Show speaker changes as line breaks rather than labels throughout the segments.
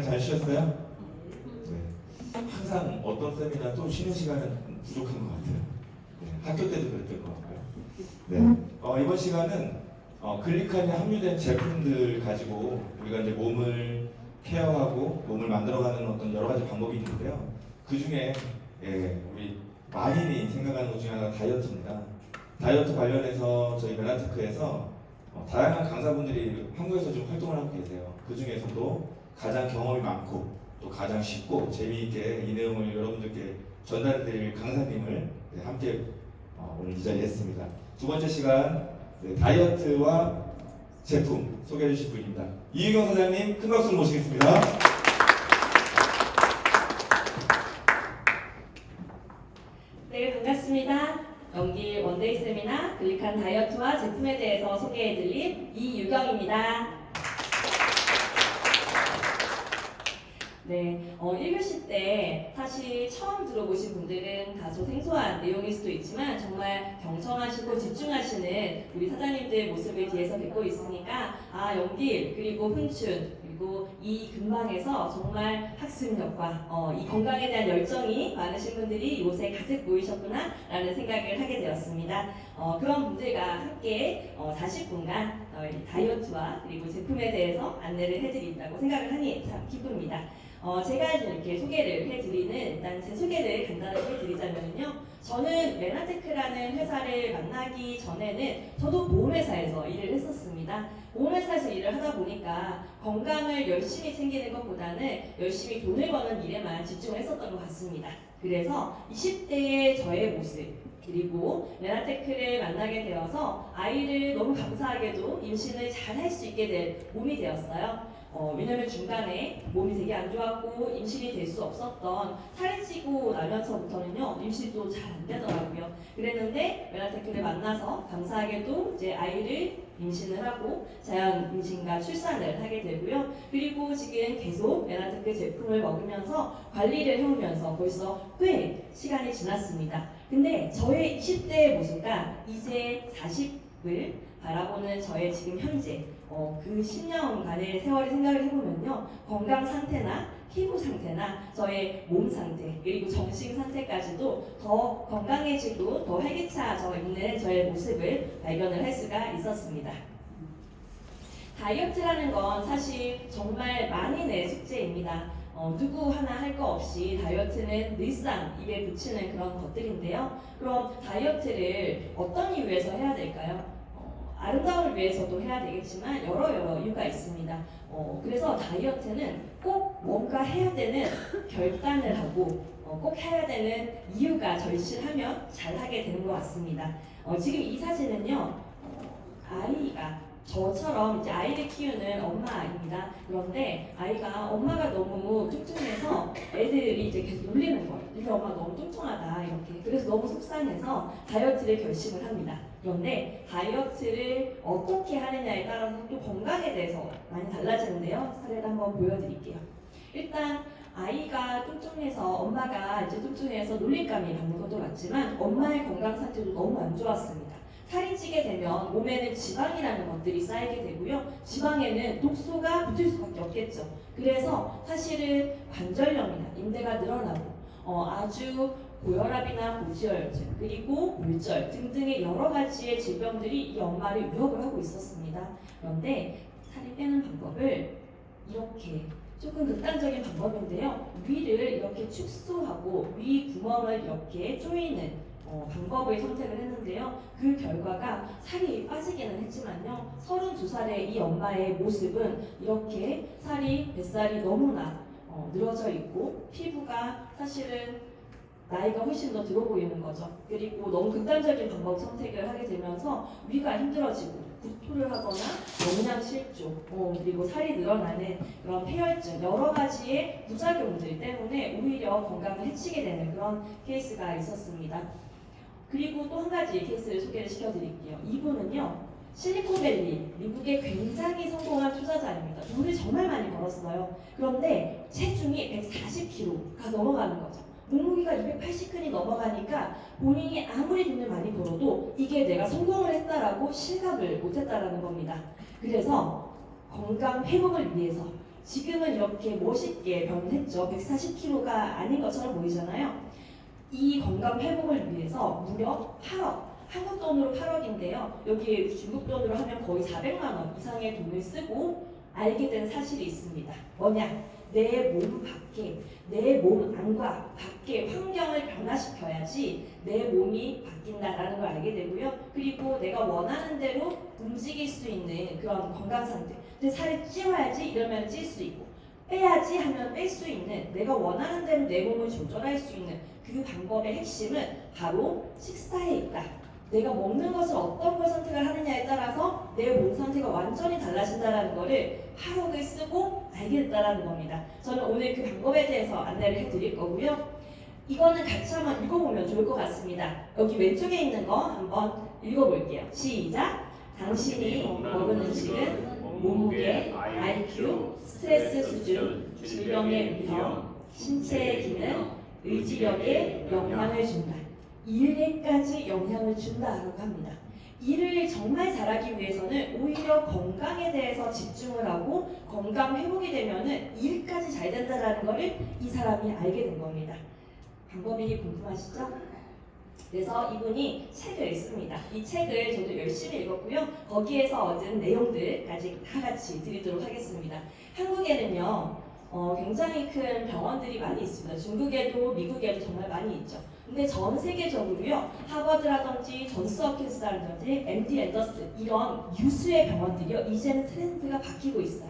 잘 쉬었어요? 네. 항상 어떤 세미나도 쉬는 시간은 부족한 것 같아요. 네. 학교 때도 그랬던 것 같고요. 네. 이번 시간은 글리칸에 함유된 제품들 가지고 우리가 이제 몸을 케어하고 몸을 만들어가는 어떤 여러 가지 방법이 있는데요. 그 중에 우리 많이 생각하는 것 중에 하나가 다이어트입니다. 다이어트 관련해서 저희 메나테크에서 다양한 강사분들이 한국에서 좀 활동을 하고 계세요. 그 중에서도 가장 경험이 많고 또 가장 쉽고 재미있게 이 내용을 여러분들께 전달드릴 강사님을 함께 오늘 이 자리에 했습니다. 두 번째 시간 다이어트와 제품 소개해 주실 분입니다. 이유경 사장님 큰 박수로 모시겠습니다.
네, 반갑습니다. 연길 원데이 세미나 글리칸 다이어트와 제품에 대해서 소개해드릴 이유경입니다. 네, 1교시 때 사실 처음 들어보신 분들은 다소 생소한 내용일 수도 있지만 정말 경청하시고 집중하시는 우리 사장님들 모습을 뒤에서 뵙고 있으니까 연길 그리고 훈춘 그리고 이 근방에서 정말 학습력과 이 건강에 대한 열정이 많으신 분들이 요새 가득 모이셨구나 라는 생각을 하게 되었습니다. 그런 분들과 함께 40분간 다이어트와 그리고 제품에 대해서 안내를 해드린다고 생각을 하니 참 기쁩니다. 제가 이렇게 소개를 해드리는 일단 제 소개를 간단하게 해드리자면요. 저는 메나테크라는 회사를 만나기 전에는 저도 보험회사에서 일을 했었습니다. 보험회사에서 일을 하다 보니까 건강을 열심히 챙기는 것보다는 열심히 돈을 버는 일에만 집중을 했었던 것 같습니다. 그래서 20대의 저의 모습 그리고 메나테크를 만나게 되어서 아이를 너무 감사하게도 임신을 잘 할 수 있게 된 몸이 되었어요. 왜냐면 중간에 몸이 되게 안 좋았고 임신이 될 수 없었던 살이 찌고 나면서부터는요 임신도 잘 안 되더라고요. 그랬는데 메나테크를 만나서 감사하게도 이제 아이를 임신을 하고 자연 임신과 출산을 하게 되고요. 그리고 지금 계속 메나테크 제품을 먹으면서 관리를 해오면서 벌써 꽤 시간이 지났습니다. 근데 저의 20대의 모습과 이제 40을 바라보는 저의 지금 현재 그 10년간의 세월을 생각을 해보면요. 건강 상태나 피부 상태나 저의 몸 상태 그리고 정신 상태까지도 더 건강해지고 더 활기차져 있는 저의 모습을 발견을 할 수가 있었습니다. 다이어트라는 건 사실 정말 만인의 숙제입니다. 누구 하나 할 거 없이 다이어트는 늘상 입에 붙이는 그런 것들인데요. 그럼 다이어트를 어떤 이유에서 해야 될까요? 아름다움을 위해서도 해야 되겠지만 여러 이유가 있습니다. 그래서 다이어트는 꼭 뭔가 해야 되는 결단을 하고 꼭 해야 되는 이유가 절실하면 잘 하게 되는 것 같습니다. 지금 이 사진은요, 아이가 저처럼 이제 아이를 키우는 엄마입니다. 그런데 아이가 엄마가 너무 뚱뚱해서 애들이 이제 계속 놀리는 거예요. 우리 엄마 너무 뚱뚱하다 이렇게. 그래서 너무 속상해서 다이어트를 결심을 합니다. 그런데 다이어트를 어떻게 하느냐에 따라서 또 건강에 대해서 많이 달라지는데요. 사례를 한번 보여드릴게요. 일단 아이가 뚱뚱해서 엄마가 이제 뚱뚱해서 놀림감이 받는 것도 맞지만 엄마의 건강 상태도 너무 안 좋았습니다. 살이 찌게 되면 몸에는 지방이라는 것들이 쌓이게 되고요. 지방에는 독소가 붙을 수밖에 없겠죠. 그래서 사실은 관절염이나 인대가 늘어나고 아주 고혈압이나 고지혈증 그리고 골절 등등의 여러 가지의 질병들이 이 엄마를 위협을 하고 있었습니다. 그런데 살이 빼는 방법을 이렇게 조금 극단적인 방법인데요. 위를 이렇게 축소하고 위 구멍을 이렇게 조이는 방법을 선택을 했는데요. 그 결과가 살이 빠지기는 했지만요. 32살의 이 엄마의 모습은 이렇게 뱃살이 너무나 늘어져 있고 피부가 사실은 나이가 훨씬 더 들어 보이는 거죠. 그리고 너무 극단적인 방법 선택을 하게 되면서 위가 힘들어지고 구토를 하거나 영양실조 그리고 살이 늘어나는 그런 폐혈증 여러 가지의 부작용들 때문에 오히려 건강을 해치게 되는 그런 케이스가 있었습니다. 그리고 또 한 가지 케이스를 소개를 시켜드릴게요. 이분은요. 실리콘밸리, 미국의 굉장히 성공한 투자자입니다. 돈을 정말 많이 벌었어요. 그런데 체중이 140kg가 넘어가는 거죠. 몸무게가 280근이 넘어가니까 본인이 아무리 돈을 많이 벌어도 이게 내가 성공을 했다라고 실감을 못했다라는 겁니다. 그래서 건강 회복을 위해서 지금은 이렇게 멋있게 변했죠. 140kg가 아닌 것처럼 보이잖아요. 이 건강 회복을 위해서 무려 8억, 한국 돈으로 8억인데요. 여기 중국 돈으로 하면 거의 400만 원 이상의 돈을 쓰고 알게 된 사실이 있습니다. 뭐냐? 내 몸 밖에, 내 몸 안과 밖의 환경을 변화시켜야지 내 몸이 바뀐다라는 걸 알게 되고요. 그리고 내가 원하는 대로 움직일 수 있는 그런 건강 상태. 근데 살을 찌워야지 이러면 찔 수 있고, 빼야지 하면 뺄 수 있는, 내가 원하는 대로 내 몸을 조절할 수 있는 그 방법의 핵심은 바로 식사에 있다. 내가 먹는 것을 어떤 걸 선택을 하느냐에 따라서 내 몸 상태가 완전히 달라진다는 것을 8억을 쓰고 알게 됐다는 겁니다. 저는 오늘 그 방법에 대해서 안내를 해드릴 거고요. 이거는 같이 한번 읽어보면 좋을 것 같습니다. 여기 왼쪽에 있는 거 한번 읽어볼게요. 시작! 당신이 먹은 음식은 몸무게, IQ, 스트레스 수준, 질병의 위험, 신체의 기능, 의지력에 영향을 준다. 일에까지 영향을 준다라고 합니다. 일을 정말 잘하기 위해서는 오히려 건강에 대해서 집중을 하고 건강 회복이 되면은 일까지 잘 된다라는 것을 이 사람이 알게 된 겁니다. 방법이 궁금하시죠? 그래서 이분이 책을 씁니다. 이 책을 저도 열심히 읽었고요. 거기에서 얻은 내용들까지 다 같이 드리도록 하겠습니다. 한국에는요, 굉장히 큰 병원들이 많이 있습니다. 중국에도 미국에도 정말 많이 있죠. 근데 전 세계적으로요, 하버드라든지 존스홉킨스라든지 MD 앤더슨 이런 유수의 병원들이요, 이제는 트렌드가 바뀌고 있어요.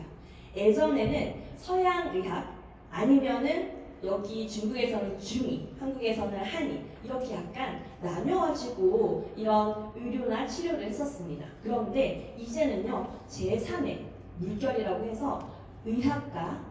예전에는 서양 의학 아니면은 여기 중국에서는 중의, 한국에서는 한의 이렇게 약간 나뉘어가지고 이런 의료나 치료를 했었습니다. 그런데 이제는요, 제3의 물결이라고 해서 의학과,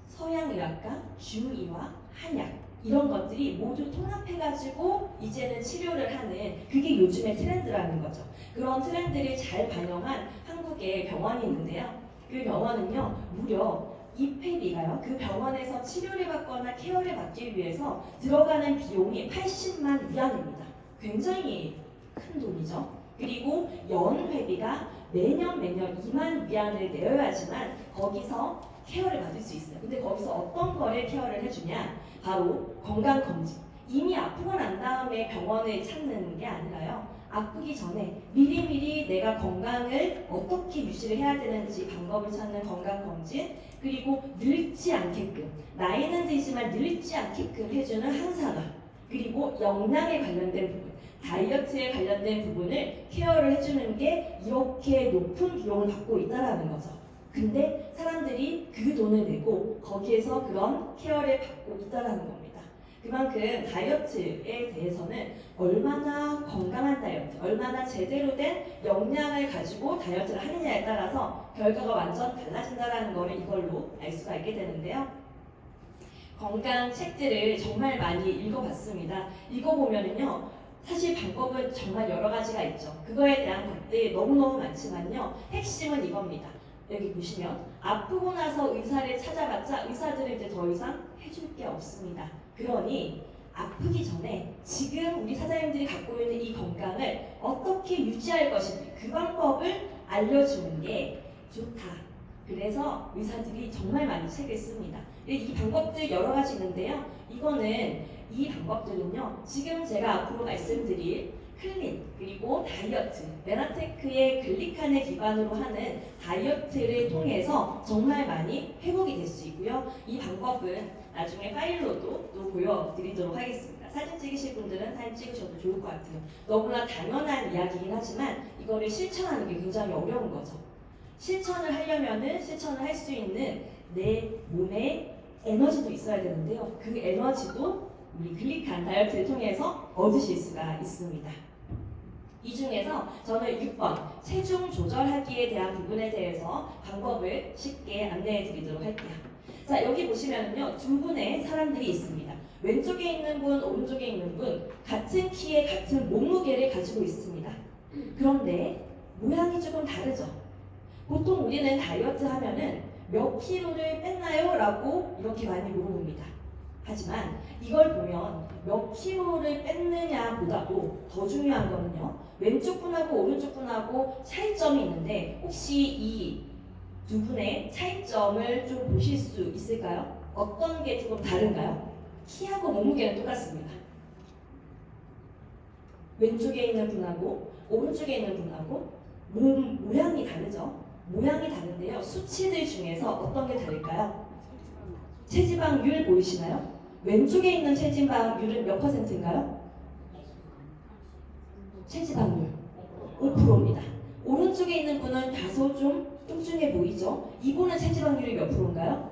서양의학과, 중의와 한약 이런 것들이 모두 통합해가지고 이제는 치료를 하는, 그게 요즘의 트렌드라는 거죠. 그런 트렌드를 잘 반영한 한국의 병원이 있는데요. 그 병원은요, 무려 입회비가요, 그 병원에서 치료를 받거나 케어를 받기 위해서 들어가는 비용이 80만 위안입니다. 굉장히 큰 돈이죠. 그리고 연회비가 매년 2만 위안을 내어야지만 거기서 케어를 받을 수 있어요. 근데 거기서 어떤 거를 케어를 해주냐? 바로 건강검진. 이미 아프고 난 다음에 병원을 찾는 게 아니라요, 아프기 전에 미리미리 내가 건강을 어떻게 유지를 해야 되는지 방법을 찾는 건강검진, 그리고 늙지 않게끔, 나이는 들지만 늙지 않게끔 해주는 항산화, 그리고 영양에 관련된 부분, 다이어트에 관련된 부분을 케어를 해주는 게 이렇게 높은 비용을 받고 있다는 거죠. 근데 사람들이 그 돈을 내고 거기에서 그런 케어를 받고 있다는 겁니다. 그만큼 다이어트에 대해서는 얼마나 건강한 다이어트, 얼마나 제대로 된 역량을 가지고 다이어트를 하느냐에 따라서 결과가 완전 달라진다는 것을 이걸로 알 수가 있게 되는데요. 건강 책들을 정말 많이 읽어봤습니다. 읽어보면은요, 사실 방법은 정말 여러 가지가 있죠. 그거에 대한 것들이 너무너무 많지만요, 핵심은 이겁니다. 여기 보시면 아프고 나서 의사를 찾아봤자 의사들은 이제 더 이상 해줄 게 없습니다. 그러니 아프기 전에 지금 우리 사장님들이 갖고 있는 이 건강을 어떻게 유지할 것인지 그 방법을 알려주는 게 좋다. 그래서 의사들이 정말 많이 책을 씁니다. 이 방법들 여러 가지 있는데요. 이거는 이 방법들은요, 지금 제가 앞으로 말씀드릴 클린, 그리고 다이어트, 메나테크의 글리칸을 기반으로 하는 다이어트를 통해서 정말 많이 회복이 될 수 있고요. 이 방법은 나중에 파일로도 또 보여드리도록 하겠습니다. 사진 찍으실 분들은 사진 찍으셔도 좋을 것 같아요. 너무나 당연한 이야기이긴 하지만 이거를 실천하는 게 굉장히 어려운 거죠. 실천을 하려면은 실천을 할 수 있는 내 몸에 에너지도 있어야 되는데요. 그 에너지도 우리 글리칸 다이어트를 통해서 얻으실 수가 있습니다. 이 중에서 저는 6번 체중 조절하기에 대한 부분에 대해서 방법을 쉽게 안내해 드리도록 할게요. 자, 여기 보시면은요, 두 분의 사람들이 있습니다. 왼쪽에 있는 분, 오른쪽에 있는 분, 같은 키에 같은 몸무게를 가지고 있습니다. 그런데 모양이 조금 다르죠. 보통 우리는 다이어트 하면은 몇 킬로를 뺐나요? 라고 이렇게 많이 물어봅니다. 하지만 이걸 보면 몇 킬로를 뺐느냐보다도 더 중요한 거는요, 왼쪽 분하고 오른쪽 분하고 차이점이 있는데 혹시 이 두 분의 차이점을 좀 보실 수 있을까요? 어떤 게 조금 다른가요? 키하고 몸무게는 똑같습니다. 왼쪽에 있는 분하고 오른쪽에 있는 분하고 몸 모양이 다르죠? 모양이 다른데요. 수치들 중에서 어떤 게 다를까요? 체지방률 보이시나요? 왼쪽에 있는 체지방률은 몇 %인가요? 체지방률 5%입니다. 오른쪽에 있는 분은 다소 좀 뚱뚱해 보이죠? 이분은 체지방률이 몇 %인가요?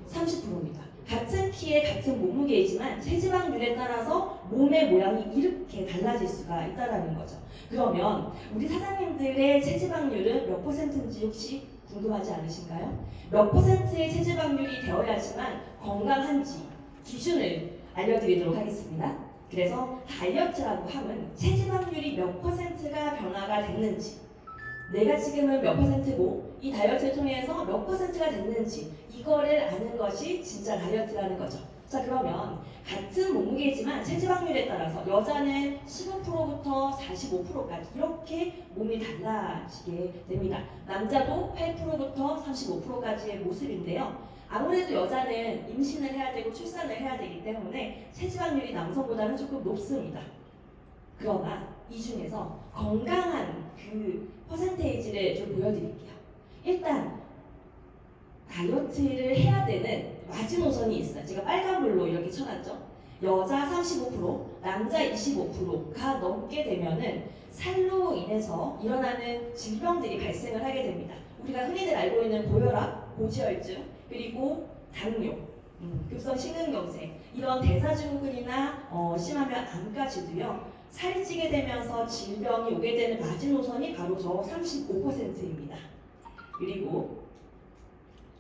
30%입니다. 같은 키에 같은 몸무게이지만 체지방률에 따라서 몸의 모양이 이렇게 달라질 수가 있다는 거죠. 그러면 우리 사장님들의 체지방률은 몇 %인지 혹시 궁금하지 않으신가요? 몇 %의 체지방률이 되어야지만 건강한지 기준을 알려드리도록 하겠습니다. 그래서 다이어트라고 하면 체지방률이 몇 %가 변화가 됐는지, 내가 지금은 몇 %고 이 다이어트를 통해서 몇 %가 됐는지 이거를 아는 것이 진짜 다이어트라는 거죠. 자, 그러면 같은 몸무게지만 체지방률에 따라서 여자는 15%부터 45%까지 이렇게 몸이 달라지게 됩니다. 남자도 8%부터 35%까지의 모습인데요. 아무래도 여자는 임신을 해야 되고 출산을 해야 되기 때문에 체지방률이 남성보다는 조금 높습니다. 그러나 이 중에서 건강한 그 퍼센테이지를 좀 보여드릴게요. 일단 다이어트를 해야 되는 마지노선이 있어요. 제가 빨간불로 이렇게 쳐놨죠. 여자 35%, 남자 25%가 넘게 되면은 살로 인해서 일어나는 질병들이 발생을 하게 됩니다. 우리가 흔히들 알고 있는 고혈압, 고지혈증, 그리고 당뇨, 급성 심근경색, 이런 대사증후군이나 심하면 암까지도요. 살이 찌게 되면서 질병이 오게 되는 마지노선이 바로 저 35%입니다. 그리고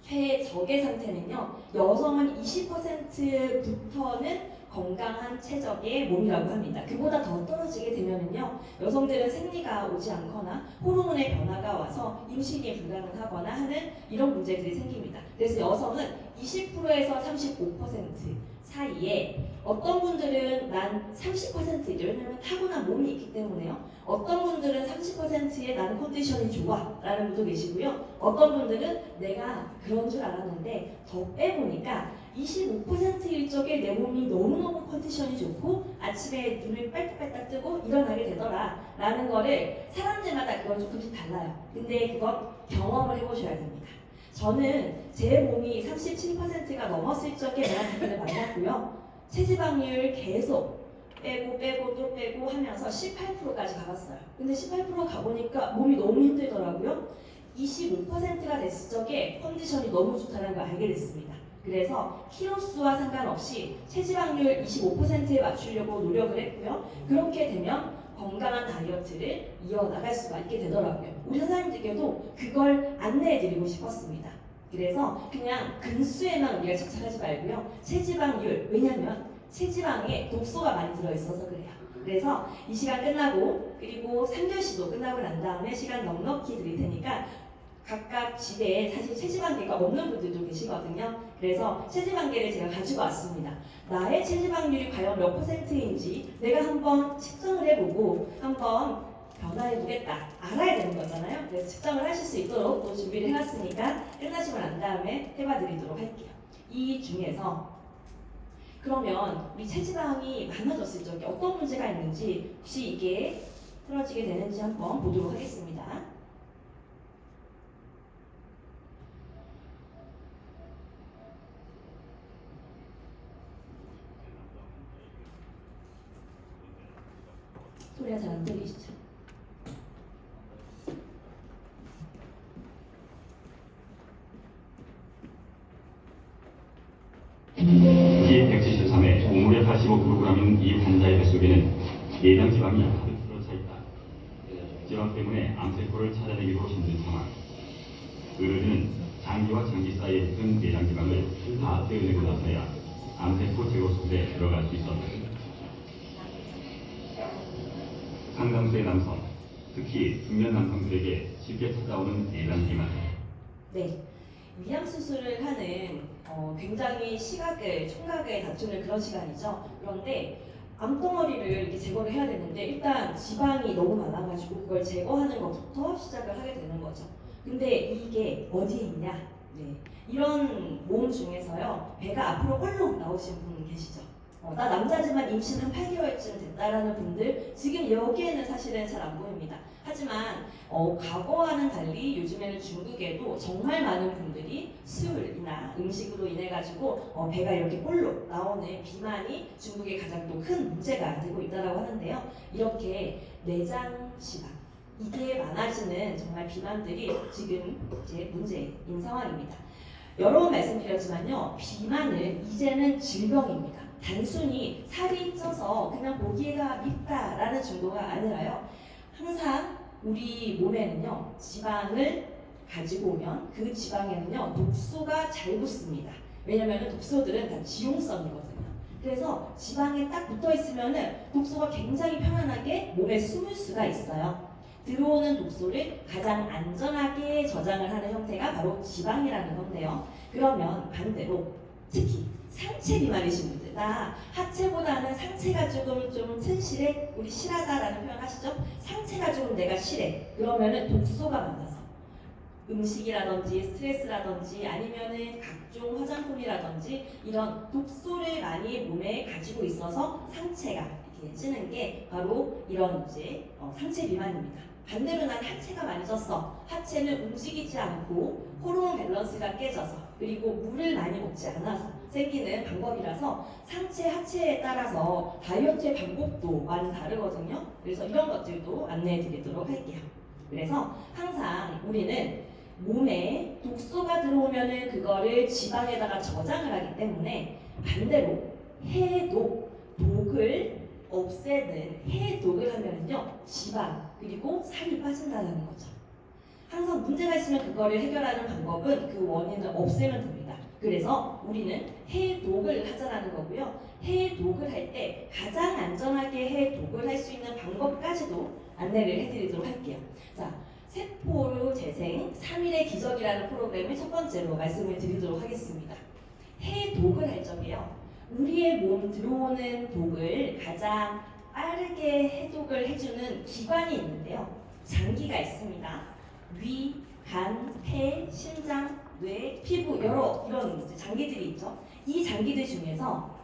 최적의 상태는요, 여성은 20%부터는 건강한 체적의 몸이라고 합니다. 그보다 더 떨어지게 되면은요, 여성들은 생리가 오지 않거나 호르몬의 변화가 와서 임신이 불가능하거나 하는 이런 문제들이 생깁니다. 그래서 여성은 20%에서 35% 사이에, 어떤 분들은 난 30%이죠. 왜냐면 타고난 몸이 있기 때문에요. 어떤 분들은 30%의 나는 컨디션이 좋아 라는 분도 계시고요. 어떤 분들은 내가 그런 줄 알았는데 더 빼보니까 25%일 적에 내 몸이 너무너무 컨디션이 좋고 아침에 눈을 빨딱빨딱 뜨고 일어나게 되더라 라는 거를, 사람들마다 그건 조금씩 달라요. 근데 그건 경험을 해보셔야 됩니다. 저는 제 몸이 37%가 넘었을 적에 내가 그분을 만났고요. 체지방률 계속 빼고 또 빼고 하면서 18%까지 가봤어요. 근데 18% 가보니까 몸이 너무 힘들더라고요. 25%가 됐을 적에 컨디션이 너무 좋다는 걸 알게 됐습니다. 그래서 키로수와 상관없이 체지방률 25%에 맞추려고 노력을 했고요. 그렇게 되면 건강한 다이어트를 이어나갈 수가 있게 되더라고요. 우리 사장님들께도 그걸 안내해드리고 싶었습니다. 그래서 그냥 근수에만 우리가 집착하지 말고요. 체지방률, 왜냐면 체지방에 독소가 많이 들어있어서 그래요. 그래서 이 시간 끝나고 그리고 3교시도 끝나고 난 다음에 시간 넉넉히 드릴 테니까 각각 집에 사실 체지방계가 없는 분들도 계시거든요. 그래서 체지방계를 제가 가지고 왔습니다. 나의 체지방률이 과연 몇 %인지 내가 한번 측정을 해보고 한번 변화해보겠다, 알아야 되는 거잖아요. 그래서 측정을 하실 수 있도록 또 준비를 해놨으니까 끝나시고 난 다음에 해봐드리도록 할게요. 이 중에서 그러면 우리 체지방이 많아졌을 적에 어떤 문제가 있는지, 혹시 이게 틀어지게 되는지 한번 보도록 하겠습니다. 소리가 잘 안 들리시죠?
T173에 몸무게 85kg인 이 환자의 뱃속에는 내장 지방이 가득 들어차 있다. 지방 때문에 암세포를 찾아내기도 힘든 상황. 의료진은 장기와 장기 사이에 붙은 내장 지방을 다 떼어내고 나서야 암세포 제거 수술에 들어갈 수 있었다. 상당수의 남성, 특히 중년 남성들에게 쉽게 찾아오는 내장 비만.
네, 위암 수술을 하는 굉장히 총각을 다투는 그런 시간이죠. 그런데 암덩어리를 이렇게 제거를 해야 되는데 일단 지방이 너무 많아가지고 그걸 제거하는 것부터 시작을 하게 되는 거죠. 근데 이게 어디에 있냐? 네. 이런 몸 중에서요, 배가 앞으로 꼴록 나오신 분 계시죠? 나 남자지만 임신 한 8개월쯤 됐다라는 분들 지금 여기에는 사실은 잘 안 보입니다. 하지만 과거와는 달리 요즘에는 중국에도 정말 많은 분들이 술이나 음식으로 인해 가지고 배가 이렇게 꼴록 나오는 비만이 중국의 가장 또 큰 문제가 되고 있다고 하는데요. 이렇게 내장 지방 이게 많아지는 정말 비만들이 지금 이제 문제인 상황입니다. 여러 번 말씀드렸지만요, 비만은 이제는 질병입니다. 단순히 살이 쪄서 그냥 보기가 밉다라는 정도가 아니라요. 항상 우리 몸에는요, 지방을 가지고 오면 그 지방에는요, 독소가 잘 붙습니다. 왜냐하면 독소들은 다 지용성이거든요. 그래서 지방에 딱 붙어 있으면은 독소가 굉장히 편안하게 몸에 숨을 수가 있어요. 들어오는 독소를 가장 안전하게 저장을 하는 형태가 바로 지방이라는 건데요. 그러면 반대로 특히 상체 비만이신 분들, 나 하체보다는 상체가 조금 좀 튼실해, 우리 실하다라는 표현 하시죠? 상체가 조금 내가 실해. 그러면은 독소가 많아서 음식이라든지 스트레스라든지 아니면은 각종 화장품이라든지 이런 독소를 많이 몸에 가지고 있어서 상체가 이렇게 찌는 게 바로 이런 이제 상체 비만입니다. 반대로 난 하체가 많이 쪘어. 하체는 움직이지 않고 호르몬 밸런스가 깨져서 그리고 물을 많이 먹지 않아서 생기는 방법이라서 상체, 하체에 따라서 다이어트의 방법도 많이 다르거든요. 그래서 이런 것들도 안내해 드리도록 할게요. 그래서 항상 우리는 몸에 독소가 들어오면은 그거를 지방에다가 저장을 하기 때문에 반대로 해독, 독을 없애는 해독을 하면은요, 지방 그리고 살이 빠진다는 거죠. 항상 문제가 있으면 그거를 해결하는 방법은 그 원인을 없애면 됩니다. 그래서 우리는 해독을 하자라는 거고요. 해독을 할 때 가장 안전하게 해독을 할 수 있는 방법까지도 안내를 해드리도록 할게요. 자, 세포로 재생 3일의 기적이라는 프로그램을 첫 번째로 말씀을 드리도록 하겠습니다. 해독을 할 적에요, 우리의 몸 들어오는 독을 가장 빠르게 해독을 해주는 기관이 있는데요. 장기가 있습니다. 위, 간, 폐, 심장, 뇌, 피부 여러 이런 장기들이 있죠. 이 장기들 중에서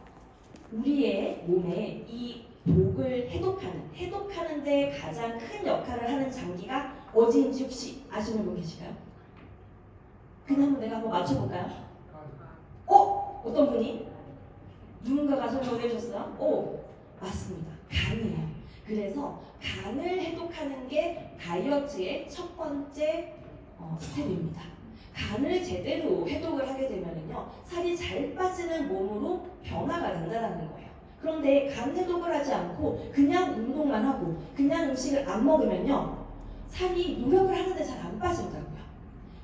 우리의 몸에 이 독을 해독하는데 가장 큰 역할을 하는 장기가 어디인지 혹시 아시는 분 계실까요? 그냥 내가 한번 맞춰볼까요? 어떤 분이? 누군가가 설명해 주셨어요? 맞습니다. 간이에요. 그래서 간을 해독하는 게 다이어트의 첫 번째 스텝입니다. 간을 제대로 해독을 하게 되면요, 살이 잘 빠지는 몸으로 변화가 된다는 거예요. 그런데 간 해독을 하지 않고 그냥 운동만 하고 그냥 음식을 안 먹으면요, 살이 노력을 하는데 잘 안 빠진다고요.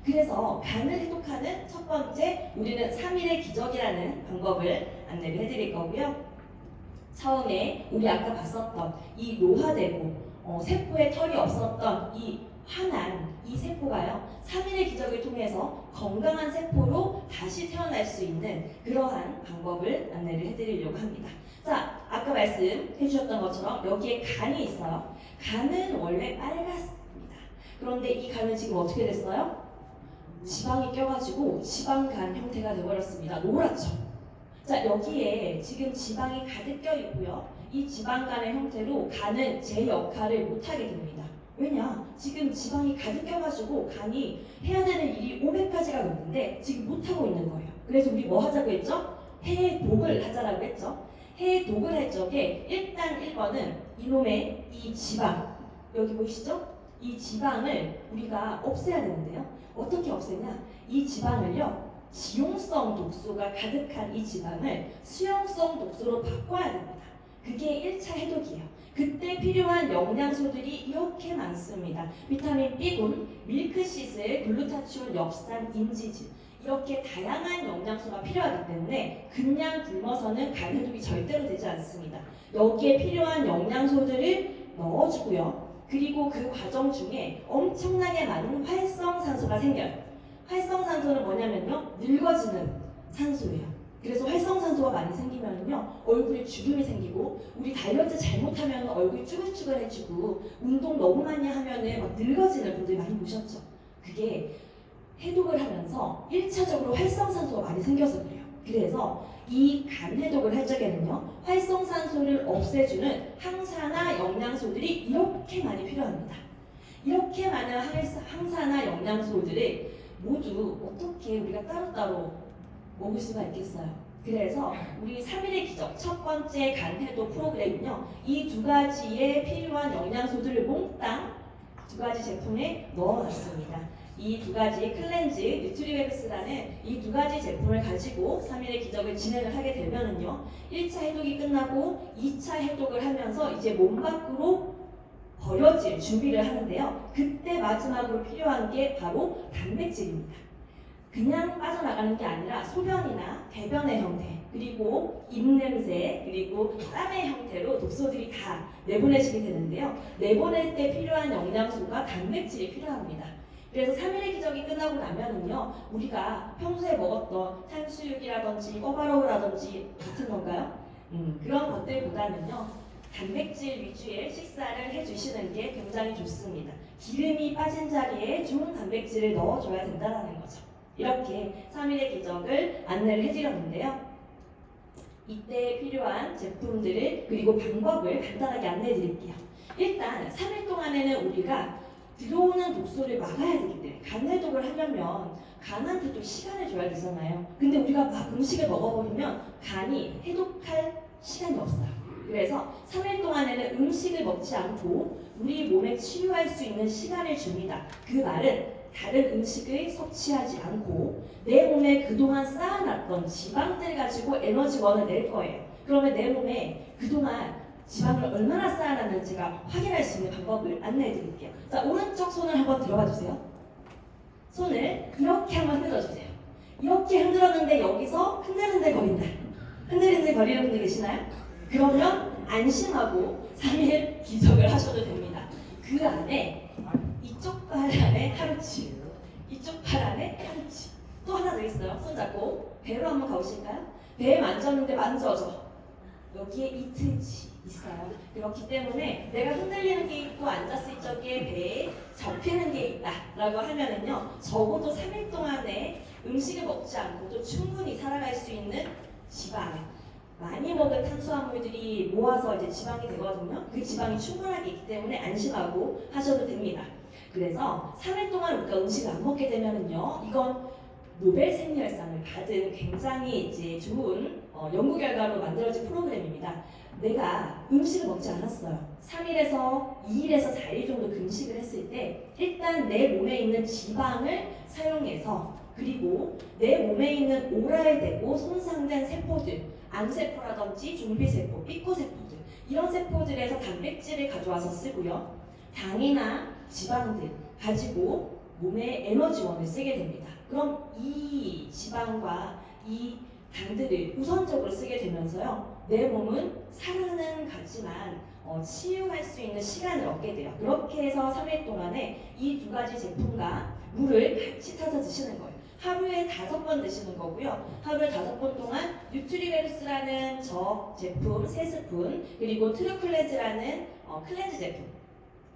그래서 간을 해독하는 첫 번째, 우리는 3일의 기적이라는 방법을 안내를 해드릴 거고요. 처음에 우리 아까 봤었던 이 노화되고 세포에 털이 없었던 이 환한 이 세포가요, 3일의 기적을 통해서 건강한 세포로 다시 태어날 수 있는 그러한 방법을 안내를 해드리려고 합니다. 자, 아까 말씀해 주셨던 것처럼 여기에 간이 있어요. 간은 원래 빨갛습니다. 그런데 이 간은 지금 어떻게 됐어요? 지방이 껴가지고 지방간 형태가 되어버렸습니다. 노랗죠? 자, 여기에 지금 지방이 가득 껴 있고요. 이 지방간의 형태로 간은 제 역할을 못하게 됩니다. 왜냐? 지금 지방이 가득 껴가지고 간이 해야 되는 일이 500가지가 넘는데 지금 못하고 있는 거예요. 그래서 우리 뭐 하자고 했죠? 해독을 하자라고 했죠. 해독을 할 적에 일단 1번은 이놈의 이 지방, 여기 보이시죠? 이 지방을 우리가 없애야 되는데요. 어떻게 없애냐? 이 지방을요, 지용성 독소가 가득한 이 지방을 수용성 독소로 바꿔야 됩니다. 그게 1차 해독이에요. 그때 필요한 영양소들이 이렇게 많습니다. 비타민 B군, 밀크시슬, 글루타치온, 엽산, 인지질, 이렇게 다양한 영양소가 필요하기 때문에 그냥 굶어서는 간 해독이 절대로 되지 않습니다. 여기에 필요한 영양소들을 넣어주고요. 그리고 그 과정 중에 엄청나게 많은 활성산소가 생겨요. 활성산소는 뭐냐면요, 늙어지는 산소예요. 그래서 활성산소가 많이 생기면요, 얼굴에 주름이 생기고, 우리 다이어트 잘못하면 얼굴이 쭈글쭈글해지고, 운동 너무 많이 하면은 막 늙어지는 분들 많이 보셨죠? 그게 해독을 하면서 1차적으로 활성산소가 많이 생겨서 그래요. 그래서 이 간 해독을 할 적에는요, 활성산소를 없애주는 항산화 영양소들이 이렇게 많이 필요합니다. 이렇게 많은 항산화 영양소들을 모두 어떻게 우리가 따로따로 먹을 수가 있겠어요? 그래서 우리 3일의 기적 첫 번째 간 해독 프로그램은요, 이 두 가지에 필요한 영양소들을 몽땅 두 가지 제품에 넣어놨습니다. 이 두 가지 클렌즈, 뉴트리웹스라는 이 두 가지 제품을 가지고 3일의 기적을 진행을 하게 되면은요, 1차 해독이 끝나고 2차 해독을 하면서 이제 몸 밖으로 버려질 준비를 하는데요. 그때 마지막으로 필요한 게 바로 단백질입니다. 그냥 빠져나가는 게 아니라 소변이나 대변의 형태, 그리고 입냄새, 그리고 땀의 형태로 독소들이 다 내보내지게 되는데요. 내보낼 때 필요한 영양소가 단백질이 필요합니다. 그래서 3일의 기적이 끝나고 나면은요, 우리가 평소에 먹었던 탕수육이라든지 꿔바로우라든지 같은 건가요? 그런 것들보다는요, 단백질 위주의 식사를 해주시는 게 굉장히 좋습니다. 기름이 빠진 자리에 좋은 단백질을 넣어줘야 된다는 거죠. 이렇게 3일의 기적을 안내를 해드렸는데요. 이때 필요한 제품들을 그리고 방법을 간단하게 안내해 드릴게요. 일단 3일 동안에는 우리가 들어오는 독소를 막아야 되기 때문에 간 해독을 하려면 간한테도 시간을 줘야 되잖아요. 근데 우리가 막 음식을 먹어버리면 간이 해독할 시간이 없어요. 그래서 3일 동안에는 음식을 먹지 않고 우리 몸에 치유할 수 있는 시간을 줍니다. 그 말은 다른 음식을 섭취하지 않고 내 몸에 그동안 쌓아놨던 지방들 가지고 에너지원을 낼 거예요. 그러면 내 몸에 그동안 지방을 얼마나 쌓아놨는지 제가 확인할 수 있는 방법을 안내해 드릴게요. 자, 오른쪽 손을 한번 들어봐 주세요. 손을 이렇게 한번 흔들어 주세요. 이렇게 흔들었는데 여기서 흔들흔들 거린다. 흔들흔들 거리는 분들 계시나요? 그러면 안심하고 3일 기적을 하셔도 됩니다. 그 안에 이쪽 발 안에 하루치, 이쪽 발 안에 하루치. 또 하나 더 있어요. 손잡고 배로 한번 가보실까요? 배에 만졌는데 만져져. 여기에 이틀치 있어요. 그렇기 때문에 내가 흔들리는 게 있고 앉았을 적에 배에 접히는 게 있다라고 하면은요, 적어도 3일 동안에 음식을 먹지 않고도 충분히 살아갈 수 있는 지방, 많이 먹은 탄수화물들이 모아서 이제 지방이 되거든요. 그 지방이 충분하게 있기 때문에 안심하고 하셔도 됩니다. 그래서 3일 동안 우리가 음식을 안 먹게 되면은요, 이건 노벨 생리혈상을 받은 굉장히 이제 좋은 연구 결과로 만들어진 프로그램입니다. 내가 음식을 먹지 않았어요. 3일에서 2일에서 4일 정도 금식을 했을 때 일단 내 몸에 있는 지방을 사용해서, 그리고 내 몸에 있는 오랄되고 손상된 세포들, 암세포라든지 좀비세포, 삐꾸세포들, 이런 세포들에서 단백질을 가져와서 쓰고요. 당이나 지방들 가지고 몸에 에너지원을 쓰게 됩니다. 그럼 이 지방과 이 당들을 우선적으로 쓰게 되면서요, 내 몸은 살아는 가지만 치유할 수 있는 시간을 얻게 돼요. 그렇게 해서 3일 동안에 이 두 가지 제품과 물을 같이 타서 드시는 거예요. 하루에 5번 드시는 거고요. 하루에 5번 동안 뉴트리베르스라는 저 제품 3스푼, 그리고 트루클렌즈라는 클렌즈 제품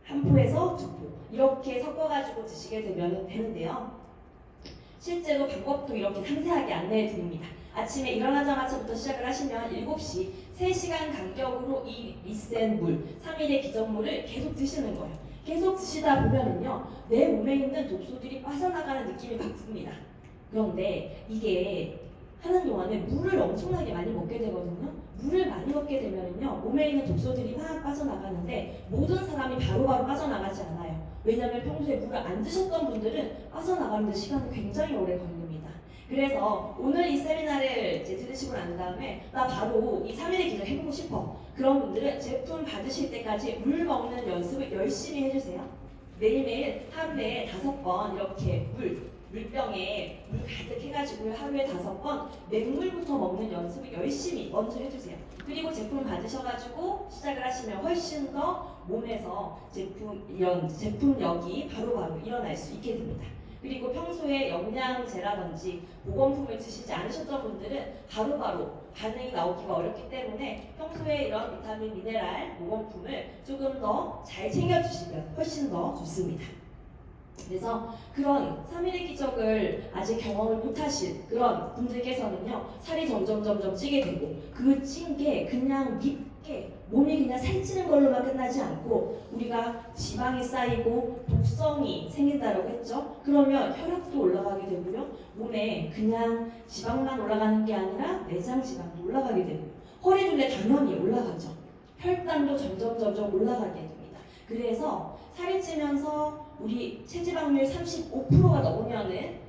한 포에서 2포 이렇게 섞어가지고 드시게 되면 되는데요. 실제로 방법도 이렇게 상세하게 안내해 드립니다. 아침에 일어나자마자부터 시작을 하시면 7시 3시간 간격으로 이 리센 물, 3일의 기적물을 계속 드시는 거예요. 계속 드시다 보면은요, 내 몸에 있는 독소들이 빠져나가는 느낌이 바쁩니다. 그런데 이게 하는 동안에 물을 엄청나게 많이 먹게 되거든요. 물을 많이 먹게 되면은요, 몸에 있는 독소들이 막 빠져나가는데 모든 사람이 바로바로 빠져나가지 않아요. 왜냐하면 평소에 물을 안 드셨던 분들은 빠져나가는 데 시간이 굉장히 오래 걸립니다. 그래서 오늘 이 세미나를 이제 들으시고 난 다음에 나 바로 이 3일의 기적 해보고 싶어. 그런 분들은 제품 받으실 때까지 물 먹는 연습을 열심히 해주세요. 매일매일 하루에 5번 이렇게 물병에 물 가득 해가지고 하루에 5번 맹물부터 먹는 연습을 열심히 먼저 해주세요. 그리고 제품 받으셔가지고 시작을 하시면 훨씬 더 몸에서 제품력이 바로바로 일어날 수 있게 됩니다. 그리고 평소에 영양제라든지 보건품을 드시지 않으셨던 분들은 바로바로 반응이 나오기가 어렵기 때문에 평소에 이런 비타민, 미네랄, 보건품을 조금 더 잘 챙겨주시면 훨씬 더 좋습니다. 그래서 그런 3일의 기적을 아직 경험을 못하신 그런 분들께서는요, 살이 점점 찌게 되고, 그 찐 게 그냥 밉게 몸이 그냥 살찌는 걸로만 끝나지 않고, 우리가 지방이 쌓이고 독성이 생긴다고 했죠. 그러면 혈압도 올라가게 되고요, 몸에 그냥 지방만 올라가는 게 아니라 내장 지방도 올라가게 되고, 허리둘레 당연히 올라가죠. 혈당도 점점 올라가게 됩니다. 그래서 살이 찌면서 우리 체지방률 35%가 넘으면은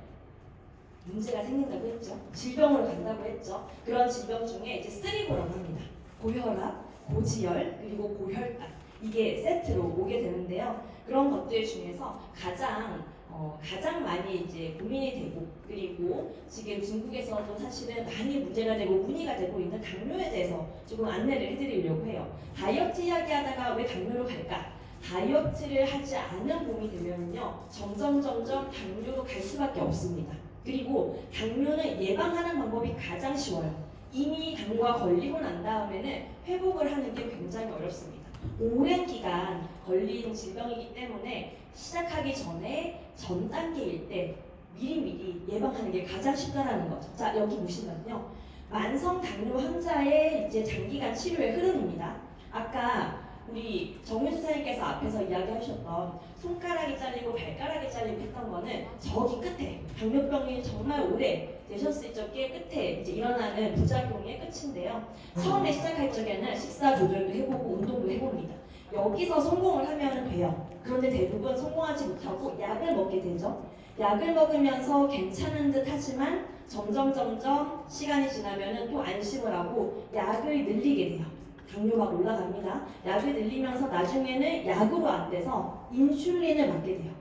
문제가 생긴다고 했죠. 질병으로 간다고 했죠. 그런 질병 중에 이제 3고라고 합니다. 고혈압, 고지혈, 그리고 고혈당. 이게 세트로 오게 되는데요. 그런 것들 중에서 가장 많이 이제 고민이 되고, 그리고 지금 중국에서도 사실은 많이 문제가 되고 문의가 되고 있는 당뇨에 대해서 조금 안내를 해드리려고 해요. 다이어트 이야기하다가 왜 당뇨로 갈까? 다이어트를 하지 않은 몸이 되면요, 점점 당뇨로 갈 수밖에 없습니다. 그리고 당뇨는 예방하는 방법이 가장 쉬워요. 이미 당뇨가 걸리고 난 다음에는 회복을 하는 게 굉장히 어렵습니다. 오랜 기간 걸린 질병이기 때문에 시작하기 전에 전 단계일 때 미리 예방하는 게 가장 쉽다라는 거죠. 자, 여기 보시면요, 만성 당뇨 환자의 이제 장기간 치료의 흐름입니다. 아까 우리 정윤 선생님께서 앞에서 이야기하셨던 손가락이 잘리고 발가락이 잘리고 했던 거는 저기 끝에 당뇨병이 정말 오래 되셨을 적에 끝에 이제 일어나는 부작용의 끝인데요. 처음에 시작할 적에는 식사 조절도 해보고 운동도 해봅니다. 여기서 성공을 하면 돼요. 그런데 대부분 성공하지 못하고 약을 먹게 되죠. 약을 먹으면서 괜찮은 듯 하지만 점점 시간이 지나면은 또 안심을 하고 약을 늘리게 돼요. 당뇨가 올라갑니다. 약을 늘리면서 나중에는 약으로 안 돼서 인슐린을 맞게 돼요.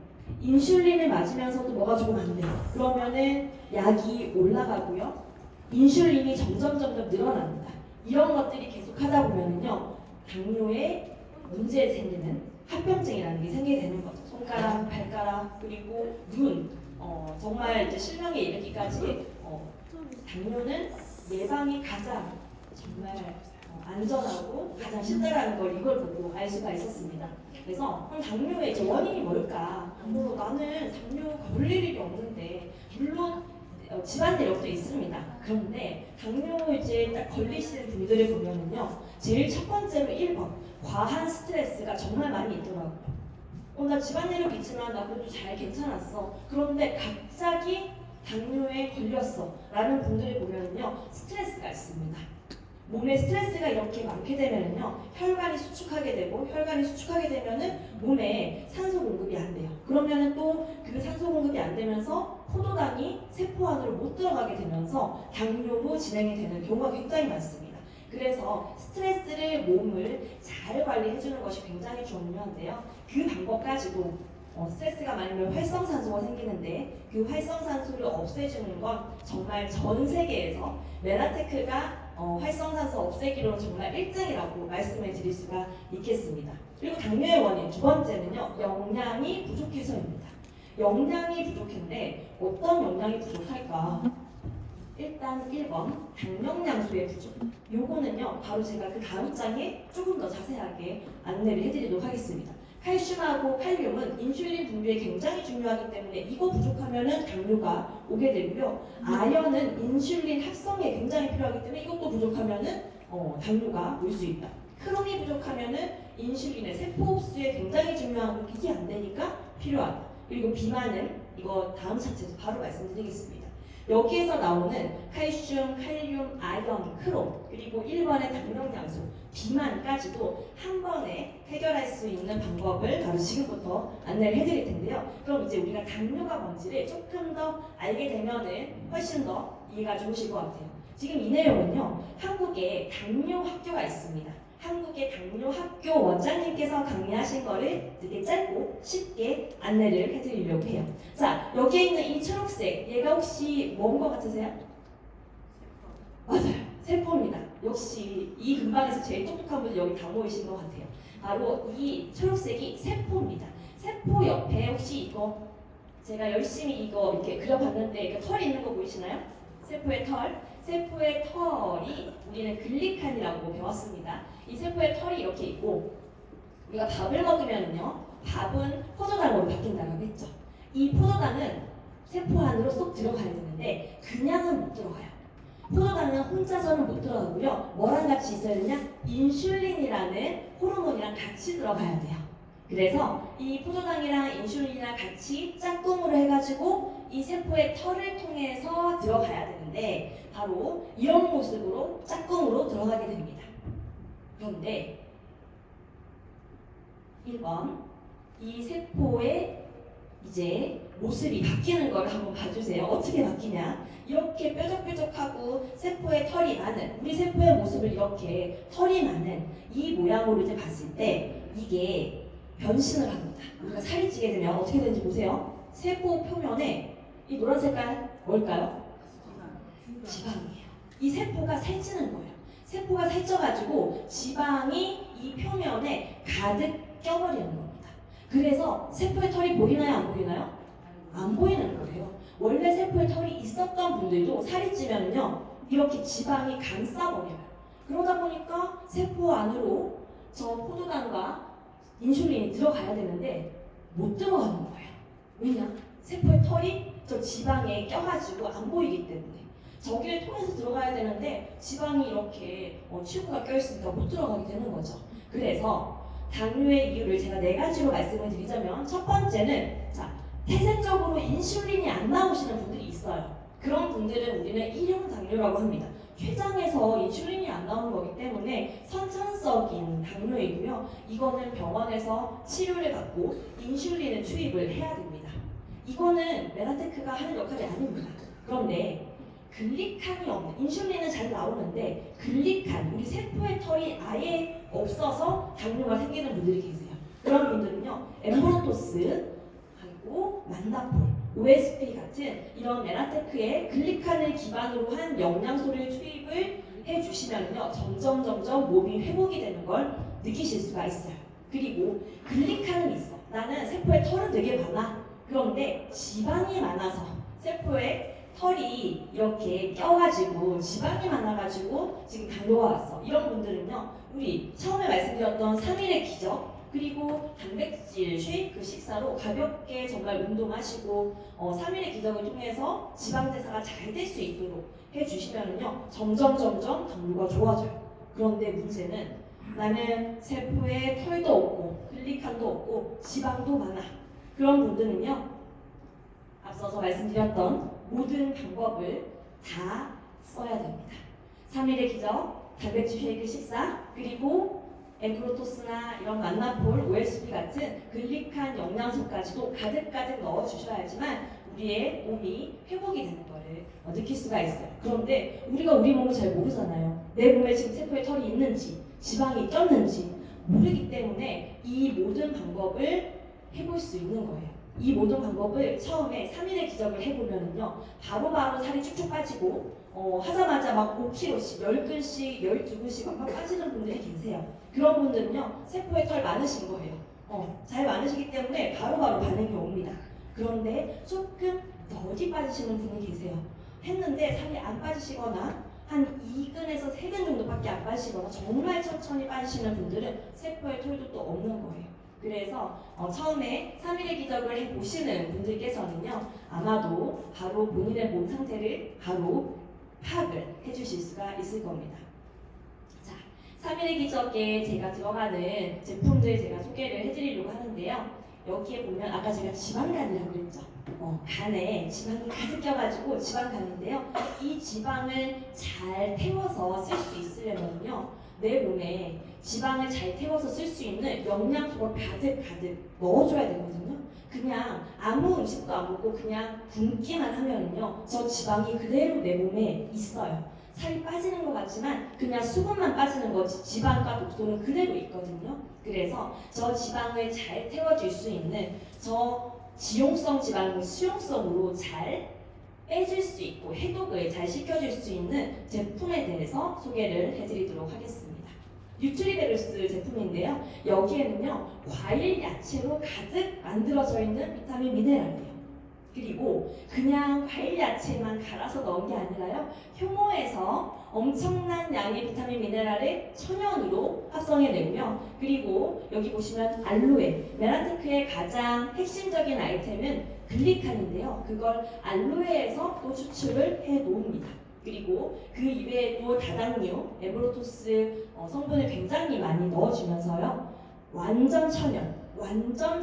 인슐린을 맞으면서도 뭐가 조금 안 돼요. 그러면은 약이 올라가고요, 인슐린이 점점 늘어납니다. 이런 것들이 계속 하다 보면은요, 당뇨에 문제 생기는 합병증이라는 게 생기게 되는 거죠. 손가락, 발가락, 그리고 눈, 정말 이제 실명에 이르기까지 당뇨는 예방이 가장 정말 안전하고 가장 쉽다라는 걸 이걸 보고 알 수가 있었습니다. 그래서 당뇨의 이제 원인이 뭘까? 나는 당뇨 걸릴 일이 없는데, 물론 집안 내력도 있습니다. 그런데 당뇨 이제 딱 걸리시는 분들을 보면은요, 제일 첫 번째로 1번 과한 스트레스가 정말 많이 있더라고요. 나 집안 내력 있지만 나 그래도 잘 괜찮았어. 그런데 갑자기 당뇨에 걸렸어 라는 분들을 보면은요, 스트레스가 있습니다. 몸에 스트레스가 이렇게 많게 되면은요, 혈관이 수축하게 되고, 혈관이 수축하게 되면은 몸에 산소 공급이 안 돼요. 그러면은 또 그 산소 공급이 안 되면서 포도당이 세포 안으로 못 들어가게 되면서 당뇨로 진행이 되는 경우가 굉장히 많습니다. 그래서 스트레스를 몸을 잘 관리해 주는 것이 굉장히 중요한데요. 그 방법까지도 스트레스가 많으면 활성산소가 생기는데, 그 활성산소를 없애주는 건 정말 전 세계에서 메나테크가 활성산소 없애기로는 정말 1등이라고 말씀을 드릴 수가 있겠습니다. 그리고 당뇨의 원인 두 번째는요, 영양이 부족해서입니다. 영양이 부족한데 어떤 영양이 부족할까? 일단 1번 당영양소의 부족. 요거는요, 바로 제가 그 다음 장에 조금 더 자세하게 안내를 해드리도록 하겠습니다. 칼슘하고 칼륨은 인슐린 분비에 굉장히 중요하기 때문에 이거 부족하면은 당뇨가 오게 되고요. 아연은 인슐린 합성에 굉장히 필요하기 때문에 이것도 부족하면은 당뇨가 올 수 있다. 크롬이 부족하면은 인슐린의 세포 흡수에 굉장히 중요한 거, 이게 안 되니까 필요하다. 그리고 비만은 이거 다음 차트에서 바로 말씀드리겠습니다. 여기에서 나오는 칼슘, 칼륨, 아연, 크롬, 그리고 1번의 당영양소, 비만까지도 한 번에 해결할 수 있는 방법을 바로 지금부터 안내를 해드릴 텐데요. 그럼 이제 우리가 당뇨가 뭔지를 조금 더 알게 되면은 훨씬 더 이해가 좋으실 것 같아요. 지금 이 내용은요, 한국에 당뇨 학교가 있습니다. 한국의 당뇨 학교 원장님께서 강의하신 거를 되게 짧고 쉽게 안내를 해드리려고 해요. 자, 여기에 있는 이 초록색, 얘가 혹시 뭔 것 같으세요? 맞아요, 세포입니다. 역시 이 근방에서 제일 똑똑한 분이 여기 다 모이신 것 같아요. 바로 이 초록색이 세포입니다. 세포 옆에 혹시 이거 제가 열심히 이거 이렇게 그려봤는데 이렇게 털이 있는 거 보이시나요? 세포의 털. 세포의 털이 우리는 글리칸이라고 배웠습니다. 이 세포의 털이 이렇게 있고, 우리가 밥을 먹으면요, 밥은 포도당으로 바뀐다고 했죠. 이 포도당은 세포 안으로 쏙 들어가야 되는데 그냥은 못 들어가요. 포도당은 혼자서는 못 들어가고요. 뭐랑 같이 있어야 되냐? 인슐린이라는 호르몬이랑 같이 들어가야 돼요. 그래서 이 포도당이랑 인슐린이랑 같이 짝꿍으로 해가지고 이 세포의 털을 통해서 들어가야 되는데 바로 이런 모습으로 짝꿍으로 들어가게 됩니다. 그런데 1번 이 세포의 이제 모습이 바뀌는 걸 한번 봐주세요. 어떻게 바뀌냐? 이렇게 뾰족뾰족하고 세포에 털이 많은 우리 세포의 모습을 이렇게 털이 많은 이 모양으로 이제 봤을 때 이게 변신을 합니다. 우리가 살이 찌게 되면 어떻게 되는지 보세요. 세포 표면에 이 노란 색깔 뭘까요? 지방이에요. 이 세포가 살찌는 거예요. 세포가 살쪄가지고 지방이 이 표면에 가득 껴버리는 겁니다. 그래서 세포의 털이 보이나요? 안 보이나요? 안 보이는 거예요. 원래 세포에 털이 있었던 분들도 살이 찌면요 이렇게 지방이 감싸버려요. 그러다 보니까 세포 안으로 저 포도당과 인슐린이 들어가야 되는데 못 들어가는 거예요. 왜냐? 세포의 털이 저 지방에 껴가지고 안 보이기 때문에 저기를 통해서 들어가야 되는데 지방이 이렇게 튜브가 껴있으니까 못 들어가게 되는 거죠. 그래서 당뇨의 이유를 제가 4가지로 말씀을 드리자면 첫 번째는 태생적으로 인슐린이 안 나오시는 분들이 있어요. 그런 분들은 우리는 1형 당뇨라고 합니다. 췌장에서 인슐린이 안 나오는 거기 때문에 선천적인 당뇨이고요. 이거는 병원에서 치료를 받고 인슐린을 투입을 해야 됩니다. 이거는 메라테크가 하는 역할이 아닙니다. 그런데 글리칸이 없는, 인슐린은 잘 나오는데 글리칸, 우리 세포의 털이 아예 없어서 당뇨가 생기는 분들이 계세요. 그런 분들은요, 엠브로토스, 만다폴, OSP 같은 이런 메라테크의 글리칸을 기반으로 한 영양소를 투입을 해주시면요 점점 몸이 회복이 되는 걸 느끼실 수가 있어요. 그리고 글리칸은 있어. 나는 세포에 털은 되게 많아. 그런데 지방이 많아서 세포에 털이 이렇게 껴가지고 지방이 많아가지고 지금 당뇨가 왔어. 이런 분들은요 우리 처음에 말씀드렸던 3일의 기적 그리고 단백질 쉐이크 식사로 가볍게 정말 운동하시고 3일의 기적을 통해서 지방대사가 잘 될 수 있도록 해주시면요 점점 당뇨가 좋아져요. 그런데 문제는 나는 세포에 털도 없고 글리칸도 없고 지방도 많아. 그런 분들은요 앞서서 말씀드렸던 모든 방법을 다 써야 됩니다. 3일의 기적, 단백질 쉐이크 식사, 그리고 엠프로토스나 이런 만나폴, OSP 같은 글리칸 영양소까지도 가득가득 넣어주셔야지만 우리의 몸이 회복이 되는 것을 느낄 수가 있어요. 그런데 우리가 우리 몸을 잘 모르잖아요. 내 몸에 지금 세포에 털이 있는지 지방이 꼈는지 모르기 때문에 이 모든 방법을 해볼 수 있는 거예요. 이 모든 방법을 처음에 3일의 기적을 해보면은요 바로바로 살이 쭉쭉 빠지고 하자마자 막 5kg씩, 10근씩, 12근씩 막 빠지는 분들이 계세요. 그런 분들은요 세포에 털 많으신 거예요. 잘 많으시기 때문에 바로바로 반응이 옵니다. 그런데 조금 더디 빠지시는 분이 계세요. 했는데 살이 안 빠지시거나 한 2근에서 3근 정도밖에 안 빠지시거나 정말 천천히 빠지시는 분들은 세포에 털도 또 없는 거예요. 그래서 처음에 3일의 기적을 해보시는 분들께서는요 아마도 바로 본인의 몸 상태를 바로 파악을 해주실 수가 있을 겁니다. 자, 3일의 기적에 제가 들어가는 제품들 제가 소개를 해드리려고 하는데요. 여기에 보면 아까 제가 지방간이라고 그랬죠. 간에 지방이 가득 껴가지고 지방간인데요. 이 지방을 잘 태워서 쓸 수 있으려면요. 내 몸에 지방을 잘 태워서 쓸 수 있는 영양소가 가득 넣어줘야 되거든요. 그냥 아무 음식도 안 먹고 그냥 굶기만 하면은요 저 지방이 그대로 내 몸에 있어요. 살이 빠지는 것 같지만 그냥 수분만 빠지는 거지 지방과 독소는 그대로 있거든요. 그래서 저 지방을 잘 태워줄 수 있는 저 지용성 지방을 수용성으로 잘 빼줄 수 있고 해독을 잘 시켜줄 수 있는 제품에 대해서 소개를 해드리도록 하겠습니다. 뉴트리베루스 제품인데요. 여기에는요 과일, 야채로 가득 만들어져 있는 비타민 미네랄이에요. 그리고 그냥 과일, 야채만 갈아서 넣은 게 아니라요 효모에서 엄청난 양의 비타민 미네랄을 천연으로 합성해내고요. 그리고 여기 보시면 알로에, 메라테크의 가장 핵심적인 아이템은 글리칸인데요. 그걸 알로에에서 또 추출을 해놓습니다. 그리고 그 이외에도 다당류, 에브로토스 성분을 굉장히 많이 넣어주면서요. 완전